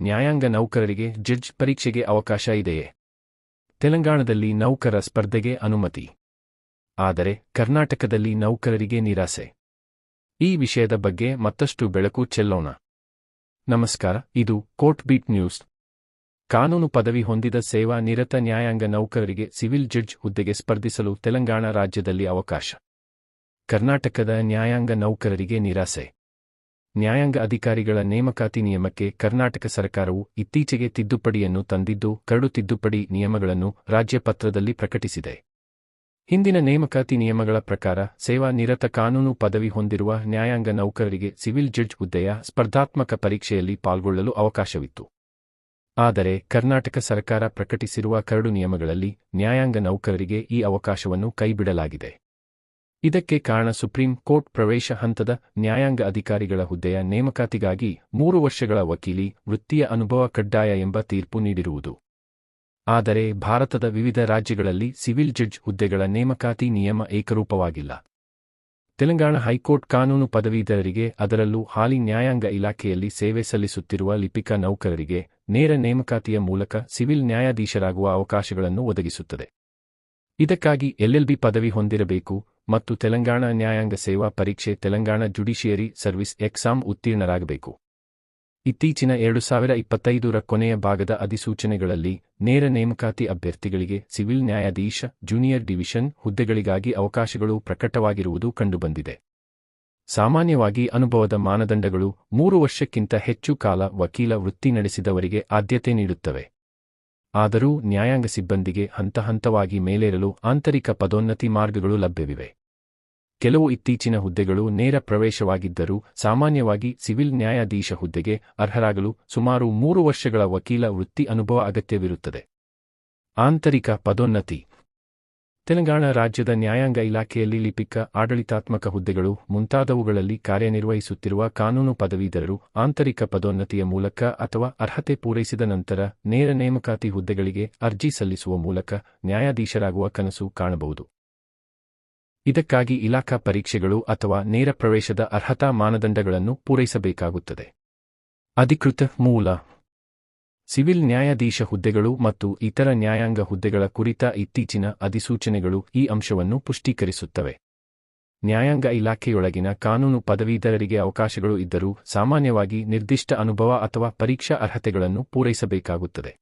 ನ್ಯಾಯಾಂಗ ನೌಕರರಿಗೆ ಜಡ್ಜ್ ಪರೀಕ್ಷೆಗೆ ಅವಕಾಶ ಇದೆಯೇ? ತೆಲಂಗಾಣದಲ್ಲಿ ನೌಕರ ಸ್ಪರ್ಧೆಗೆ ಅನುಮತಿ. ಆದರೆ ಕರ್ನಾಟಕದಲ್ಲಿ ನೌಕರರಿಗೆ ನಿರಾಸೆ. ಈ ವಿಷಯದ ಬಗ್ಗೆ ಮತ್ತಷ್ಟು ಬೆಳಕು ಚೆಲ್ಲೋಣ. ನಮಸ್ಕಾರ, ಇದು ಕೋರ್ಟ್ ಬೀಟ್ ನ್ಯೂಸ್. ಕಾನೂನು ಪದವಿ ಹೊಂದಿದ ಸೇವಾ ನಿರತ ನ್ಯಾಯಾಂಗ ನೌಕರರಿಗೆ ಸಿವಿಲ್ ಜಡ್ಜ್ ಹುದ್ದೆಗೆ ಸ್ಪರ್ಧಿಸಲು ತೆಲಂಗಾಣ ರಾಜ್ಯದಲ್ಲಿ ಅವಕಾಶ. ಕರ್ನಾಟಕದ ನ್ಯಾಯಾಂಗ ನೌಕರರಿಗೆ ನಿರಾಸೆ. ನ್ಯಾಯಾಂಗ ಅಧಿಕಾರಿಗಳ ನೇಮಕಾತಿ ನಿಯಮಕ್ಕೆ ಕರ್ನಾಟಕ ಸರ್ಕಾರವು ಇತ್ತೀಚೆಗೆ ತಿದ್ದುಪಡಿಯನ್ನು ತಂದಿದ್ದು, ಕರಡು ತಿದ್ದುಪಡಿ ನಿಯಮಗಳನ್ನು ರಾಜ್ಯಪತ್ರದಲ್ಲಿ ಪ್ರಕಟಿಸಿದೆ. ಹಿಂದಿನ ನೇಮಕಾತಿ ನಿಯಮಗಳ ಪ್ರಕಾರ ಸೇವಾ ನಿರತ ಕಾನೂನು ಪದವಿ ಹೊಂದಿರುವ ನ್ಯಾಯಾಂಗ ನೌಕರರಿಗೆ ಸಿವಿಲ್ ಜಡ್ಜ್ ಹುದ್ದೆಯ ಸ್ಪರ್ಧಾತ್ಮಕ ಪರೀಕ್ಷೆಯಲ್ಲಿ ಪಾಲ್ಗೊಳ್ಳಲು ಅವಕಾಶವಿತ್ತು. ಆದರೆ ಕರ್ನಾಟಕ ಸರ್ಕಾರ ಪ್ರಕಟಿಸಿರುವ ಕರಡು ನಿಯಮಗಳಲ್ಲಿ ನ್ಯಾಯಾಂಗ ನೌಕರರಿಗೆ ಈ ಅವಕಾಶವನ್ನು ಕೈಬಿಡಲಾಗಿದೆ. ಇದಕ್ಕೆ ಕಾರಣ ಸುಪ್ರೀಂ ಕೋರ್ಟ್ ಪ್ರವೇಶ ಹಂತದ ನ್ಯಾಯಾಂಗ ಅಧಿಕಾರಿಗಳ ಹುದ್ದೆಯ ನೇಮಕಾತಿಗಾಗಿ 3 ವರ್ಷಗಳ ವಕೀಲಿ ವೃತ್ತಿಯ ಅನುಭವ ಕಡ್ಡಾಯ ಎಂಬ ತೀರ್ಪು ನೀಡಿರುವುದು. ಆದರೆ ಭಾರತದ ವಿವಿಧ ರಾಜ್ಯಗಳಲ್ಲಿ ಸಿವಿಲ್ ಜಡ್ಜ್ ಹುದ್ದೆಗಳ ನೇಮಕಾತಿ ನಿಯಮ ಏಕರೂಪವಾಗಿಲ್ಲ. ತೆಲಂಗಾಣ ಹೈಕೋರ್ಟ್ ಕಾನೂನು ಪದವೀಧರರಿಗೆ, ಅದರಲ್ಲೂ ಹಾಲಿ ನ್ಯಾಯಾಂಗ ಇಲಾಖೆಯಲ್ಲಿ ಸೇವೆ ಸಲ್ಲಿಸುತ್ತಿರುವ ಲಿಪಿಕ ನೌಕರರಿಗೆ ನೇರ ನೇಮಕಾತಿಯ ಮೂಲಕ ಸಿವಿಲ್ ನ್ಯಾಯಾಧೀಶರಾಗುವ ಅವಕಾಶಗಳನ್ನು ಒದಗಿಸುತ್ತದೆ. ಇದಕ್ಕಾಗಿ LLB ಪದವಿ ಹೊಂದಿರಬೇಕು ಮತ್ತು ತೆಲಂಗಾಣ ನ್ಯಾಯಾಂಗ ಸೇವಾ ಪರೀಕ್ಷೆ ತೆಲಂಗಾಣ ಜುಡಿಷಿಯರಿ ಸರ್ವಿಸ್ ಎಕ್ಸಾಮ್ ಉತ್ತೀರ್ಣರಾಗಬೇಕು. ಇತ್ತೀಚಿನ 2025ರ ಕೊನೆಯ ಭಾಗದ ಅಧಿಸೂಚನೆಗಳಲ್ಲಿ ನೇರ ನೇಮಕಾತಿ ಅಭ್ಯರ್ಥಿಗಳಿಗೆ ಸಿವಿಲ್ ನ್ಯಾಯಾಧೀಶ ಜೂನಿಯರ್ ಡಿವಿಷನ್ ಹುದ್ದೆಗಳಿಗಾಗಿ ಅವಕಾಶಗಳು ಪ್ರಕಟವಾಗಿರುವುದು ಕಂಡುಬಂದಿದೆ. ಸಾಮಾನ್ಯವಾಗಿ ಅನುಭವದ ಮಾನದಂಡಗಳು 3 ವರ್ಷಕ್ಕಿಂತ ಹೆಚ್ಚು ಕಾಲ ವಕೀಲ ವೃತ್ತಿ ನಡೆಸಿದವರಿಗೆ ಆದ್ಯತೆ ನೀಡುತ್ತವೆ. ಆದರೂ ನ್ಯಾಯಾಂಗ ಸಿಬ್ಬಂದಿಗೆ ಹಂತಹಂತವಾಗಿ ಮೇಲೇರಲು ಆಂತರಿಕ ಪದೋನ್ನತಿ ಮಾರ್ಗಗಳು ಲಭ್ಯವಿವೆ. ಕೆಲವು ಇತ್ತೀಚಿನ ಹುದ್ದೆಗಳು ನೇರ ಪ್ರವೇಶವಾಗಿದ್ದರೂ ಸಾಮಾನ್ಯವಾಗಿ ಸಿವಿಲ್ ನ್ಯಾಯಾಧೀಶ ಹುದ್ದೆಗೆ ಅರ್ಹರಾಗಲು ಸುಮಾರು 3 ವರ್ಷಗಳ ವಕೀಲ ವೃತ್ತಿ ಅನುಭವ ಅಗತ್ಯವಿರುತ್ತದೆ. ಆಂತರಿಕ ಪದೋನ್ನತಿ. ತೆಲಂಗಾಣ ರಾಜ್ಯದ ನ್ಯಾಯಾಂಗ ಇಲಾಖೆಯಲ್ಲಿ ಲಿಪಿಕ, ಆಡಳಿತಾತ್ಮಕ ಹುದ್ದೆಗಳು ಮುಂತಾದವುಗಳಲ್ಲಿ ಕಾರ್ಯನಿರ್ವಹಿಸುತ್ತಿರುವ ಕಾನೂನು ಪದವೀಧರರು ಆಂತರಿಕ ಪದೋನ್ನತಿಯ ಮೂಲಕ ಅಥವಾ ಅರ್ಹತೆ ಪೂರೈಸಿದ ನಂತರ ನೇರ ನೇಮಕಾತಿ ಹುದ್ದೆಗಳಿಗೆ ಅರ್ಜಿ ಸಲ್ಲಿಸುವ ಮೂಲಕ ನ್ಯಾಯಾಧೀಶರಾಗುವ ಕನಸು ಕಾಣಬಹುದು. ಇದಕ್ಕಾಗಿ ಇಲಾಖಾ ಪರೀಕ್ಷೆಗಳು ಅಥವಾ ನೇರ ಪ್ರವೇಶದ ಅರ್ಹತಾ ಮಾನದಂಡಗಳನ್ನು ಪೂರೈಸಬೇಕಾಗುತ್ತದೆ. ಅಧಿಕೃತ ಮೂಲ. ಸಿವಿಲ್ ನ್ಯಾಯಾಧೀಶ ಹುದ್ದೆಗಳು ಮತ್ತು ಇತರ ನ್ಯಾಯಾಂಗ ಹುದ್ದೆಗಳ ಕುರಿತ ಇತ್ತೀಚಿನ ಅಧಿಸೂಚನೆಗಳು ಈ ಅಂಶವನ್ನು ಪುಷ್ಟೀಕರಿಸುತ್ತವೆ. ನ್ಯಾಯಾಂಗ ಇಲಾಖೆಯೊಳಗಿನ ಕಾನೂನು ಪದವೀಧರರಿಗೆ ಅವಕಾಶಗಳು ಇದ್ದರೂ ಸಾಮಾನ್ಯವಾಗಿ ನಿರ್ದಿಷ್ಟ ಅನುಭವ ಅಥವಾ ಪರೀಕ್ಷಾ ಅರ್ಹತೆಗಳನ್ನು ಪೂರೈಸಬೇಕಾಗುತ್ತದೆ.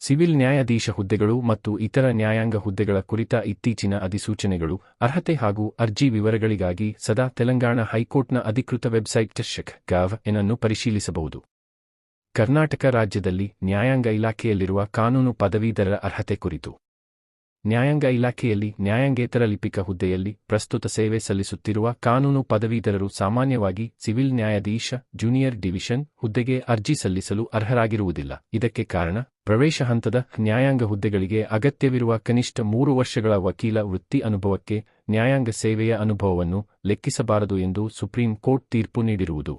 ಸಿವಿಲ್ ನ್ಯಾಯಾಧೀಶ ಹುದ್ದೆಗಳು ಮತ್ತು ಇತರ ನ್ಯಾಯಾಂಗ ಹುದ್ದೆಗಳ ಕುರಿತ ಇತ್ತೀಚಿನ ಅಧಿಸೂಚನೆಗಳು ಅರ್ಹತೆ ಹಾಗೂ ಅರ್ಜಿ ವಿವರಗಳಿಗಾಗಿ ಸದಾ ತೆಲಂಗಾಣ ಹೈಕೋರ್ಟ್ನ ಅಧಿಕೃತ ವೆಬ್ಸೈಟ್ .gov ಅನ್ನು ಪರಿಶೀಲಿಸಬಹುದು. ಕರ್ನಾಟಕ ರಾಜ್ಯದಲ್ಲಿ ನ್ಯಾಯಾಂಗ ಇಲಾಖೆಯಲ್ಲಿರುವ ಕಾನೂನು ಪದವೀಧರರ ಅರ್ಹತೆ ಕುರಿತು. ನ್ಯಾಯಾಂಗ ಇಲಾಖೆಯಲ್ಲಿ ನ್ಯಾಯಾಂಗೇತರ ಲಿಪಿಕ ಹುದ್ದೆಯಲ್ಲಿ ಪ್ರಸ್ತುತ ಸೇವೆ ಸಲ್ಲಿಸುತ್ತಿರುವ ಕಾನೂನು ಪದವೀಧರರು ಸಾಮಾನ್ಯವಾಗಿ ಸಿವಿಲ್ ನ್ಯಾಯಾಧೀಶ ಜೂನಿಯರ್ ಡಿವಿಷನ್ ಹುದ್ದೆಗೆ ಅರ್ಜಿ ಸಲ್ಲಿಸಲು ಅರ್ಹರಾಗಿರುವುದಿಲ್ಲ. ಇದಕ್ಕೆ ಕಾರಣ, ಪ್ರವೇಶ ಹಂತದ ನ್ಯಾಯಾಂಗ ಹುದ್ದೆಗಳಿಗೆ ಅಗತ್ಯವಿರುವ ಕನಿಷ್ಠ 3 ವರ್ಷಗಳ ವಕೀಲ ವೃತ್ತಿ ಅನುಭವಕ್ಕೆ ನ್ಯಾಯಾಂಗ ಸೇವೆಯ ಅನುಭವವನ್ನು ಲೆಕ್ಕಿಸಬಾರದು ಎಂದು ಸುಪ್ರೀಂ ಕೋರ್ಟ್ ತೀರ್ಪು ನೀಡಿರುವುದು.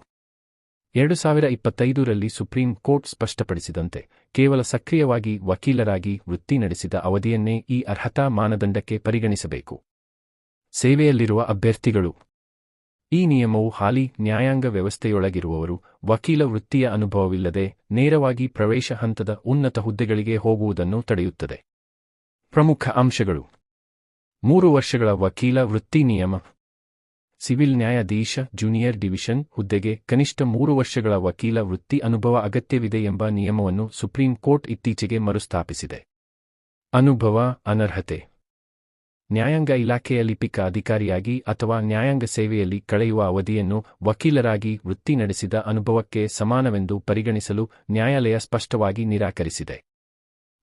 2025ರಲ್ಲಿ ಸುಪ್ರೀಂ ಕೋರ್ಟ್ ಸ್ಪಷ್ಟಪಡಿಸಿದಂತೆ, ಕೇವಲ ಸಕ್ರಿಯವಾಗಿ ವಕೀಲರಾಗಿ ವೃತ್ತಿ ನಡೆಸಿದ ಅವಧಿಯನ್ನೇ ಈ ಅರ್ಹತಾ ಮಾನದಂಡಕ್ಕೆ ಪರಿಗಣಿಸಬೇಕು. ಸೇವೆಯಲ್ಲಿರುವ ಅಭ್ಯರ್ಥಿಗಳು. ಈ ನಿಯಮವು ಹಾಲಿ ನ್ಯಾಯಾಂಗ ವ್ಯವಸ್ಥೆಯೊಳಗಿರುವವರು ವಕೀಲ ವೃತ್ತಿಯ ಅನುಭವವಿಲ್ಲದೆ ನೇರವಾಗಿ ಪ್ರವೇಶ ಹಂತದ ಉನ್ನತ ಹುದ್ದೆಗಳಿಗೆ ಹೋಗುವುದನ್ನು ತಡೆಯುತ್ತದೆ. ಪ್ರಮುಖ ಅಂಶಗಳು. 3 ವರ್ಷಗಳ ವಕೀಲ ವೃತ್ತಿ ನಿಯಮ. ಸಿವಿಲ್ ನ್ಯಾಯಾಧೀಶ ಜೂನಿಯರ್ ಡಿವಿಷನ್ ಹುದ್ದೆಗೆ ಕನಿಷ್ಠ 3 ವರ್ಷಗಳ ವಕೀಲ ವೃತ್ತಿ ಅನುಭವ ಅಗತ್ಯವಿದೆ ಎಂಬ ನಿಯಮವನ್ನು ಸುಪ್ರೀಂ ಕೋರ್ಟ್ ಇತ್ತೀಚೆಗೆ ಮರುಸ್ಥಾಪಿಸಿದೆ. ಅನುಭವ ಅನರ್ಹತೆ. ನ್ಯಾಯಾಂಗ ಇಲಾಖೆಯ ಲಿಪಿಕ ಅಧಿಕಾರಿಯಾಗಿ ಅಥವಾ ನ್ಯಾಯಾಂಗ ಸೇವೆಯಲ್ಲಿ ಕಳೆಯುವ ಅವಧಿಯನ್ನು ವಕೀಲರಾಗಿ ವೃತ್ತಿ ನಡೆಸಿದ ಅನುಭವಕ್ಕೆ ಸಮಾನವೆಂದು ಪರಿಗಣಿಸಲು ನ್ಯಾಯಾಲಯ ಸ್ಪಷ್ಟವಾಗಿ ನಿರಾಕರಿಸಿದೆ.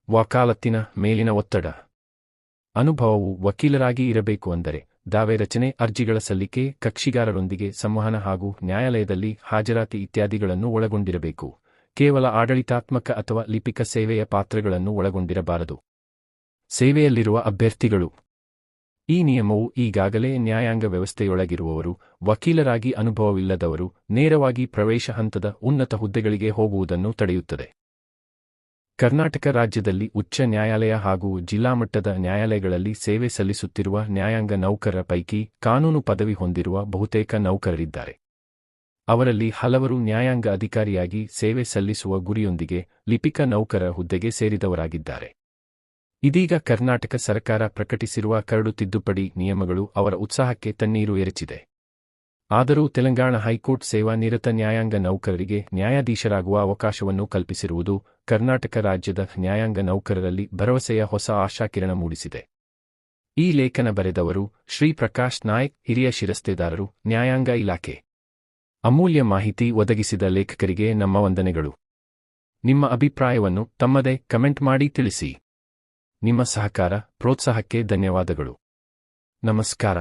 ವಕಾಲತ್ತಿನ ಮೇಲಿನ ಒತ್ತಡ. ಅನುಭವವು ವಕೀಲರಾಗಿ ಇರಬೇಕು ಅಂದರೆ ದಾವೆ ರಚನೆ, ಅರ್ಜಿಗಳ ಸಲ್ಲಿಕೆ, ಕಕ್ಷಿಗಾರರೊಂದಿಗೆ ಸಂವಹನ ಹಾಗೂ ನ್ಯಾಯಾಲಯದಲ್ಲಿ ಹಾಜರಾತಿ ಇತ್ಯಾದಿಗಳನ್ನು ಒಳಗೊಂಡಿರಬೇಕು. ಕೇವಲ ಆಡಳಿತಾತ್ಮಕ ಅಥವಾ ಲಿಪಿಕ ಸೇವೆಯ ಪಾತ್ರಗಳನ್ನು ಒಳಗೊಂಡಿರಬಾರದು. ಸೇವೆಯಲ್ಲಿರುವ ಅಭ್ಯರ್ಥಿಗಳು. ಈ ನಿಯಮವು ಈಗಾಗಲೇ ನ್ಯಾಯಾಂಗ ವ್ಯವಸ್ಥೆಯೊಳಗಿರುವವರು ವಕೀಲರಾಗಿ ಅನುಭವವಿಲ್ಲದವರು ನೇರವಾಗಿ ಪ್ರವೇಶ ಹಂತದ ಉನ್ನತ ಹುದ್ದೆಗಳಿಗೆ ಹೋಗುವುದನ್ನು ತಡೆಯುತ್ತದೆ. ಕರ್ನಾಟಕ ರಾಜ್ಯದಲ್ಲಿ ಉಚ್ಚ ನ್ಯಾಯಾಲಯ ಹಾಗೂ ಜಿಲ್ಲಾ ಮಟ್ಟದ ನ್ಯಾಯಾಲಯಗಳಲ್ಲಿ ಸೇವೆ ಸಲ್ಲಿಸುತ್ತಿರುವ ನ್ಯಾಯಾಂಗ ನೌಕರರ ಪೈಕಿ ಕಾನೂನು ಪದವಿ ಹೊಂದಿರುವ ಬಹುತೇಕ ನೌಕರರಿದ್ದಾರೆ. ಅವರಲ್ಲಿ ಹಲವರು ನ್ಯಾಯಾಂಗ ಅಧಿಕಾರಿಯಾಗಿ ಸೇವೆ ಸಲ್ಲಿಸುವ ಗುರಿಯೊಂದಿಗೆ ಲಿಪಿಕ ನೌಕರರ ಹುದ್ದೆಗೆ ಸೇರಿದವರಾಗಿದ್ದಾರೆ. ಇದೀಗ ಕರ್ನಾಟಕ ಸರ್ಕಾರ ಪ್ರಕಟಿಸಿರುವ ಕರಡು ತಿದ್ದುಪಡಿ ನಿಯಮಗಳು ಅವರ ಉತ್ಸಾಹಕ್ಕೆ ತಣ್ಣೀರು ಎರಚಿದೆ. ಆದರೂ ತೆಲಂಗಾಣ ಹೈಕೋರ್ಟ್ ಸೇವಾನಿರತ ನ್ಯಾಯಾಂಗ ನೌಕರರಿಗೆ ನ್ಯಾಯಾಧೀಶರಾಗುವ ಅವಕಾಶವನ್ನು ಕಲ್ಪಿಸಿರುವುದು ಕರ್ನಾಟಕ ರಾಜ್ಯದ ನ್ಯಾಯಾಂಗ ನೌಕರರಲ್ಲಿ ಭರವಸೆಯ ಹೊಸ ಆಶಾಕಿರಣ ಮೂಡಿಸಿದೆ. ಈ ಲೇಖನ ಬರೆದವರು ಶ್ರೀ ಪ್ರಕಾಶ್ ನಾಯಕ್, ಹಿರಿಯ ಶಿರಸ್ತೇದಾರರು, ನ್ಯಾಯಾಂಗ ಇಲಾಖೆ. ಅಮೂಲ್ಯ ಮಾಹಿತಿ ಒದಗಿಸಿದ ಲೇಖಕರಿಗೆ ನಮ್ಮ ವಂದನೆಗಳು. ನಿಮ್ಮ ಅಭಿಪ್ರಾಯವನ್ನು ತಮ್ಮದೇ ಕಮೆಂಟ್ ಮಾಡಿ ತಿಳಿಸಿ. ನಿಮ್ಮ ಸಹಕಾರ, ಪ್ರೋತ್ಸಾಹಕ್ಕೆ ಧನ್ಯವಾದಗಳು. ನಮಸ್ಕಾರ.